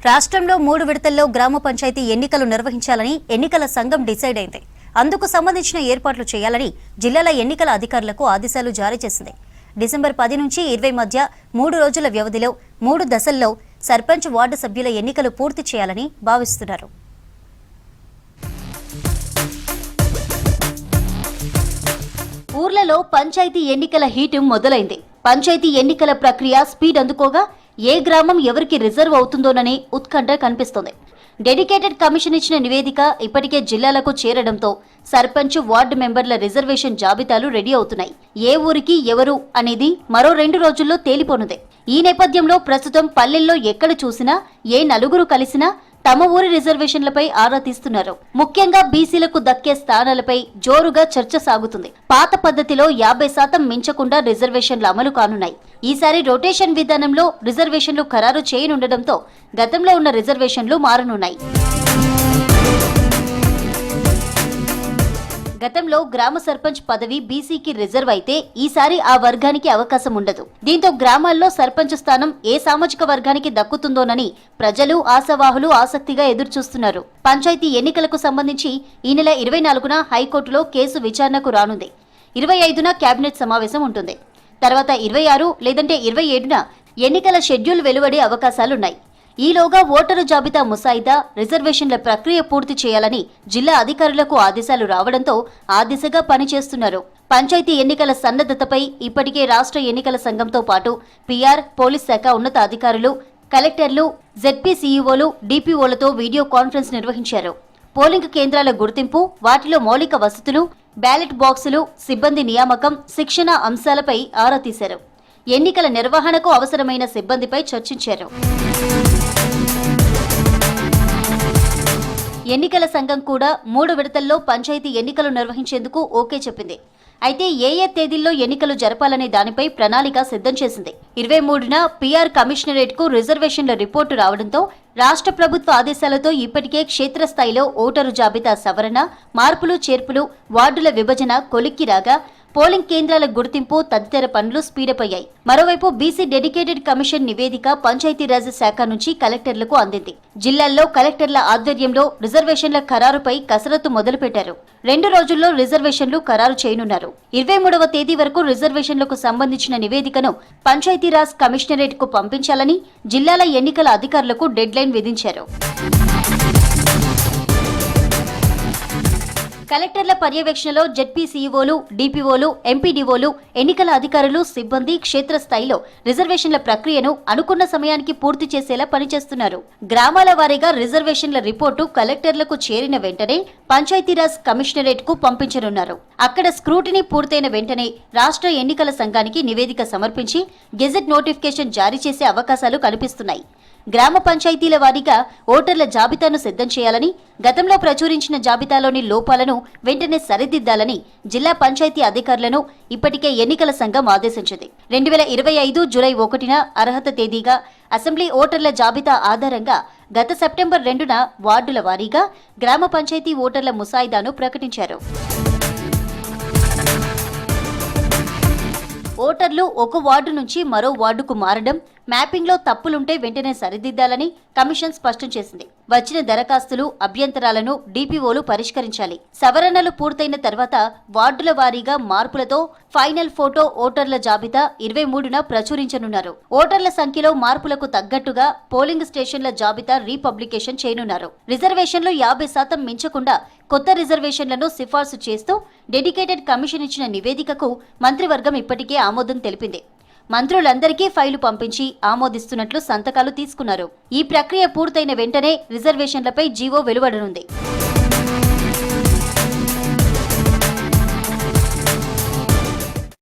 రాష్ట్రంలో 3 విడతల్లో గ్రామ పంచాయతీ ఎన్నికలు నిర్వహించాలని ఎన్నికల సంఘం డిసైడ్ అయింది. అందుకు సంబంధించిన ఏర్పాట్లు చేయాలని జిల్లాల ఎన్నికల అధికారులకు ఆదేశాలు జారీ చేసింది. డిసెంబర్ 10 నుంచి 20 మధ్య 3 రోజుల వ్యవధిలో 3 దశల్లో సర్పంచ్ వార్డు సభ్యుల ఎన్నికలు పూర్తి చేయాలని భావిస్తున్నారు. ఊర్లలో పంచాయతీ ఎన్నికల హీట్ మొదలైంది. పంచాయతీ ఎన్నికల ప్రక్రియ స్పీడ్ అందుకోగా ఏ గ్రామం ఎవరికి రిజర్వ్ అవుతుందోననే ఉత్కంఠ కనిపిస్తోంది. డెడికేటెడ్ కమిషన్ ఇచ్చిన నివేదిక ఇప్పటికే జిల్లాలకు చేరడంతో సర్పంచ్ వార్డు మెంబర్ల రిజర్వేషన్ జాబితాలు రెడీ అవుతున్నాయి. ఏ ఊరికి ఎవరు అనేది మరో 2 రోజుల్లో తేలిపోనుంది. ఈ నేపథ్యంలో ప్రస్తుతం పల్లెల్లో ఎక్కడ చూసినా ఏ నలుగురు కలిసినా తమ ఊరి రిజర్వేషన్లపై ఆరా తీస్తున్నారు. ముఖ్యంగా బీసీలకు దక్కే స్థానాలపై జోరుగా చర్చ సాగుతుంది. పాత పద్ధతిలో 50% మించకుండా రిజర్వేషన్లు అమలు కానున్నాయి. ఈసారి రొటేషన్ విధానంలో రిజర్వేషన్లు ఖరారు చేయనుండటంతో గతంలో ఉన్న రిజర్వేషన్లు మారనున్నాయి. గతంలో గ్రామ సర్పంచ్ పదవి బీసీకి రిజర్వ్ అయితే ఈసారి ఆ వర్గానికి అవకాశం ఉండదు. దీంతో గ్రామాల్లో సర్పంచ్ స్థానం ఏ సామాజిక వర్గానికి దక్కుతుందోనని ప్రజలు ఆశావాహులు ఆసక్తిగా ఎదురుచూస్తున్నారు. పంచాయతీ ఎన్నికలకు సంబంధించి ఈ నెల 24న హైకోర్టులో కేసు విచారణకు రానుంది. 25న కేబినెట్ సమావేశం ఉంటుంది. తర్వాత 26 లేదంటే 27న ఎన్నికల షెడ్యూల్ వెలువడే అవకాశాలున్నాయి. ఈలోగా ఓటరు జాబితా ముసాయిదా, రిజర్వేషన్ల ప్రక్రియ పూర్తి చేయాలని జిల్లా అధికారులకు ఆదేశాలు రావడంతో ఆ దిశగా పనిచేస్తున్నారు. పంచాయతీ ఎన్నికల సన్నద్ధతపై ఇప్పటికే రాష్ట్ర ఎన్నికల సంఘంతో పాటు పీఆర్, పోలీస్ శాఖ ఉన్నత అధికారులు, కలెక్టర్లు, జెడ్పీ సీఈఓలు, డీపీఓలతో వీడియో కాన్ఫరెన్స్ నిర్వహించారు. పోలింగ్ కేంద్రాల గుర్తింపు, వాటిలో మౌలిక వసతులు, బ్యాలెట్ బాక్సులు, సిబ్బంది నియామకం, శిక్షణ అంశాలపై ఆరా తీశారు. ఎన్నికల నిర్వహణకు అవసరమైన సిబ్బందిపై చర్చించారు. ఎన్నికల సంఘం కూడా 3 విడతల్లో పంచాయతీ ఎన్నికలు నిర్వహించేందుకు ఓకే చెప్పింది. అయితే ఏ తేదీల్లో ఎన్నికలు జరపాలనే దానిపై ప్రణాళిక సిద్ధం చేసింది. 23న పీఆర్ కమిషనరేట్కు రిజర్వేషన్ల రిపోర్టు రావడంతో రాష్ట్ర ప్రభుత్వ ఆదేశాలతో ఇప్పటికే క్షేత్రస్థాయిలో ఓటరు జాబితా సవరణ, మార్పులు చేర్పులు, వార్డుల విభజన కొలిక్కి రాగా పోలింగ్ కేంద్రాల గుర్తింపు తదితర పనులు స్పీడప్ అయ్యాయి. మరోవైపు బీసీ డెడికేటెడ్ కమిషన్ నివేదిక పంచాయతీరాజ్ శాఖ నుంచి కలెక్టర్లకు అందింది. జిల్లాల్లో కలెక్టర్ల ఆధ్వర్యంలో రిజర్వేషన్ల ఖరారుపై కసరత్తు మొదలుపెట్టారు. 2 రోజుల్లో రిజర్వేషన్లు ఖరారు చేయనున్నారు. 23వ తేదీ వరకు రిజర్వేషన్లకు సంబంధించిన నివేదికను పంచాయతీరాజ్ కమిషనరేట్ కు పంపించాలని జిల్లాల ఎన్నికల అధికారులకు డెడ్ లైన్ విధించారు. కలెక్టర్ల పర్యవేక్షణలో జెడ్పీ సీఈఓలు, డీపీఓలు, ఎంపీడీఓలు, ఎన్నికల అధికారులు, సిబ్బంది క్షేత్రస్థాయిలో రిజర్వేషన్ల ప్రక్రియను అనుకున్న సమయానికి పూర్తి చేసేలా పనిచేస్తున్నారు. గ్రామాల వారీగా రిజర్వేషన్ల రిపోర్టు కలెక్టర్లకు చేరిన వెంటనే పంచాయతీరాజ్ కమిషనరేట్ కు పంపించనున్నారు. అక్కడ స్క్రూటినీ పూర్తయిన వెంటనే రాష్ట్ర ఎన్నికల సంఘానికి నివేదిక సమర్పించి గెజెట్ నోటిఫికేషన్ జారీ చేసే అవకాశాలు కనిపిస్తున్నాయి. గ్రామ పంచాయతీల వారీగా ఓటర్ల జాబితాను సిద్ధం చేయాలని, గతంలో ప్రచురించిన జాబితాలోని లోపాలను వెంటనే సరిదిద్దాలని జిల్లా పంచాయతీ అధికారులను ఇప్పటికే ఎన్నికల సంఘం ఆదేశించింది. 2025 జూలై 1న అర్హత తేదీగా అసెంబ్లీ ఓటర్ల జాబితా ఆధారంగా గత సెప్టెంబర్ 2న వార్డుల వారీగా గ్రామ పంచాయతీ ఓటర్ల ముసాయిదాను ప్రకటించారు. ఓటర్లు ఒక వార్డు నుంచి మరో వార్డుకు మారడం, మ్యాపింగ్లో తప్పులుంటే వెంటనే సరిదిద్దాలని కమిషన్ స్పష్టం చేసింది. వచ్చిన దరఖాస్తులు, అభ్యంతరాలను డీపీఓలు పరిష్కరించాలి. సవరణలు పూర్తయిన తర్వాత వార్డుల వారీగా మార్పులతో ఫైనల్ ఫోటో ఓటర్ల జాబితా 23న ప్రచురించనున్నారు. ఓటర్ల సంఖ్యలో మార్పులకు తగ్గట్టుగా పోలింగ్ స్టేషన్ల జాబితా రీపబ్లికేషన్ చేయనున్నారు. రిజర్వేషన్లు 50% మించకుండా కొత్త రిజర్వేషన్లను సిఫార్సు చేస్తూ డెడికేటెడ్ కమిషన్ ఇచ్చిన నివేదికకు మంత్రివర్గం ఇప్పటికే ఆమోదం తెలిపింది. మంత్రులందరికీ ఫైలు పంపించి ఆమోదిస్తున్నట్లు సంతకాలు తీసుకున్నారు. ఈ ప్రక్రియ పూర్తయిన వెంటనే రిజర్వేషన్లపై జీవో వెలువడనుంది.